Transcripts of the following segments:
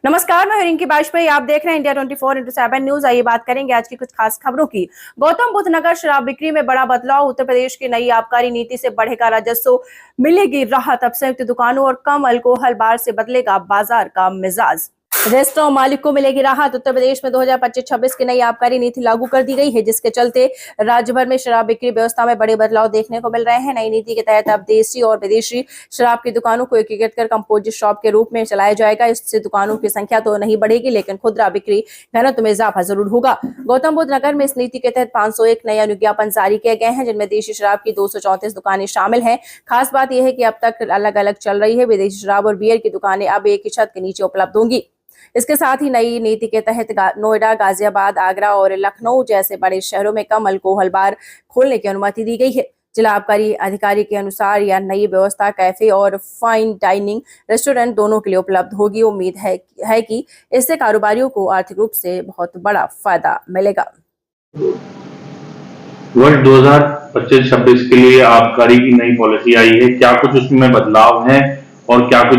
नमस्कार, मैं रिंकी बाजपेयी। आप देख रहे हैं इंडिया 24/7 न्यूज। आइए बात करेंगे आज की कुछ खास खबरों की। गौतम बुद्ध नगर शराब बिक्री में बड़ा बदलाव। उत्तर प्रदेश की नई आबकारी नीति से बढ़ेगा राजस्व, मिलेगी राहत। अब संयुक्त दुकानों और कम अल्कोहल बार से बदलेगा बाजार का मिजाज। रेस्टोरेंट मालिक को मिलेगी राहत। उत्तर प्रदेश में 2025-26 की नई आबकारी नीति लागू कर दी गई है, जिसके चलते राज्य भर में शराब बिक्री व्यवस्था में बड़े बदलाव देखने को मिल रहे हैं। नई नीति के तहत अब देसी और विदेशी शराब की दुकानों को एकीकृत कर कंपोजिट शॉप के रूप में चलाया जाएगा। इससे दुकानों की संख्या तो नहीं बढ़ेगी, लेकिन खुदरा बिक्री घनत्व में इजाफा जरूर होगा। गौतम बुद्ध नगर में इस नीति के तहत 501 नए अनुज्ञापन जारी किए गए हैं, जिनमें देशी शराब की 234 दुकानें शामिल हैं। खास बात यह है कि अब तक अलग अलग चल रही है विदेशी शराब और बियर की दुकानें अब एक ही छत के नीचे उपलब्ध होंगी। इसके साथ ही नई नीति के तहत नोएडा, गाजियाबाद, आगरा और लखनऊ जैसे बड़े शहरों में कम अल्कोहल बार खोलने की अनुमति दी गई है। जिला आबकारी अधिकारी के अनुसार यह नई व्यवस्था कैफे और फाइन डाइनिंग रेस्टोरेंट दोनों के लिए उपलब्ध होगी। उम्मीद है कि इससे कारोबारियों को आर्थिक रूप से बहुत बड़ा फायदा मिलेगा। वर्ष 2025-26 के लिए आबकारी की नई पॉलिसी आई है, क्या कुछ उसमें बदलाव है और क्या कुछ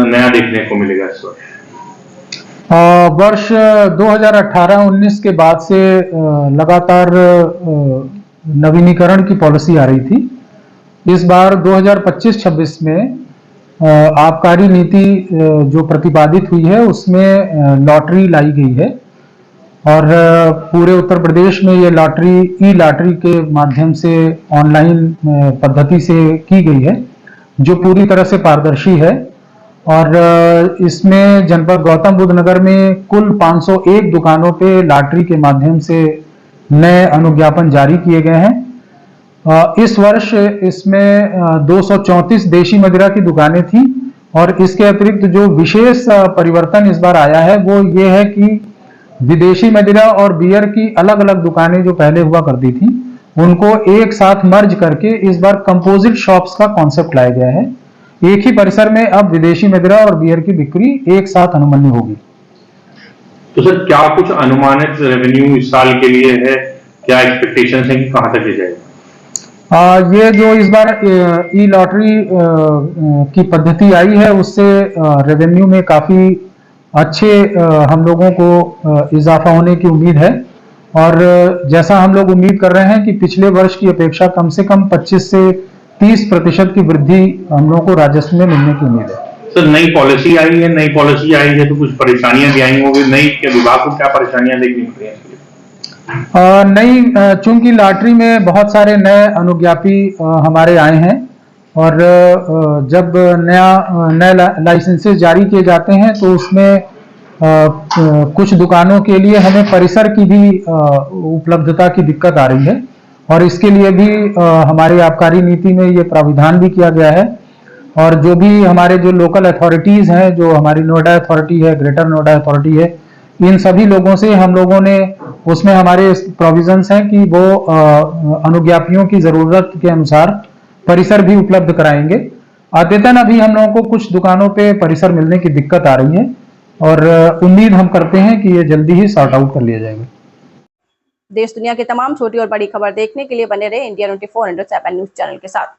नया देखने को मिलेगा इस वर्ष? वर्ष 2018-19 के बाद से लगातार नवीनीकरण की पॉलिसी आ रही थी। इस बार 2025-26 में आबकारी नीति जो प्रतिपादित हुई है उसमें लॉटरी लाई गई है और पूरे उत्तर प्रदेश में ये लॉटरी ई लॉटरी के माध्यम से ऑनलाइन पद्धति से की गई है, जो पूरी तरह से पारदर्शी है। और इसमें जनपद गौतम बुद्ध नगर में कुल 501 दुकानों पे लॉटरी के माध्यम से नए अनुज्ञापन जारी किए गए हैं। इस वर्ष इसमें 234 देशी मदिरा की दुकानें थी और इसके अतिरिक्त जो विशेष परिवर्तन इस बार आया है वो ये है कि विदेशी मदिरा और बियर की अलग अलग दुकानें जो पहले हुआ करती थी उनको एक साथ मर्ज करके इस बार कंपोजिट शॉप्स का कॉन्सेप्ट लाया गया है। एक ही परिसर में अब विदेशी मदिरा और बियर की बिक्री एक साथ अनुमन्य होगी। तो सर, क्या कुछ अनुमानित रेवेन्यू इस साल के लिए है? क्या एक्सपेक्टेशंस हैं कि कहां तक ले जाएगा? ये जो इस बार ई लॉटरी की पद्धति आई है उससे रेवेन्यू में काफी अच्छे हम लोगों को इजाफा होने की उम्मीद है और जैसा हम लोग उम्मीद कर रहे हैं कि पिछले वर्ष की अपेक्षा कम से कम 25 से 30% की वृद्धि हम लोगों को राजस्व में मिलने की उम्मीद है। सर, नई पॉलिसी आई है तो कुछ परेशानियां भी आई होंगी। नई के विभाग को क्या परेशानियां देखनी पड़ रही हैं? नई चूंकि लॉटरी में बहुत सारे नए अनुज्ञापी हमारे आए हैं और जब नए लाइसेंसेस जारी किए जाते हैं तो उसमें कुछ दुकानों के लिए हमें परिसर की भी उपलब्धता की दिक्कत आ रही है और इसके लिए भी हमारी आबकारी नीति में ये प्राविधान भी किया गया है। और जो भी हमारे जो लोकल अथॉरिटीज हैं, जो हमारी नोएडा अथॉरिटी है, ग्रेटर नोएडा अथॉरिटी है, इन सभी लोगों से हम लोगों ने उसमें हमारे प्रोविजंस हैं कि वो अनुज्ञापियों की जरूरत के अनुसार परिसर भी उपलब्ध कराएंगे। अद्यतन अभी हम लोगों को कुछ दुकानों पे परिसर मिलने की दिक्कत आ रही है और उम्मीद हम करते हैं कि ये जल्दी ही सॉर्ट आउट कर लिया जाएगा। देश दुनिया की तमाम छोटी और बड़ी खबर देखने के लिए बने रहे इंडिया 24/7 न्यूज चैनल के साथ।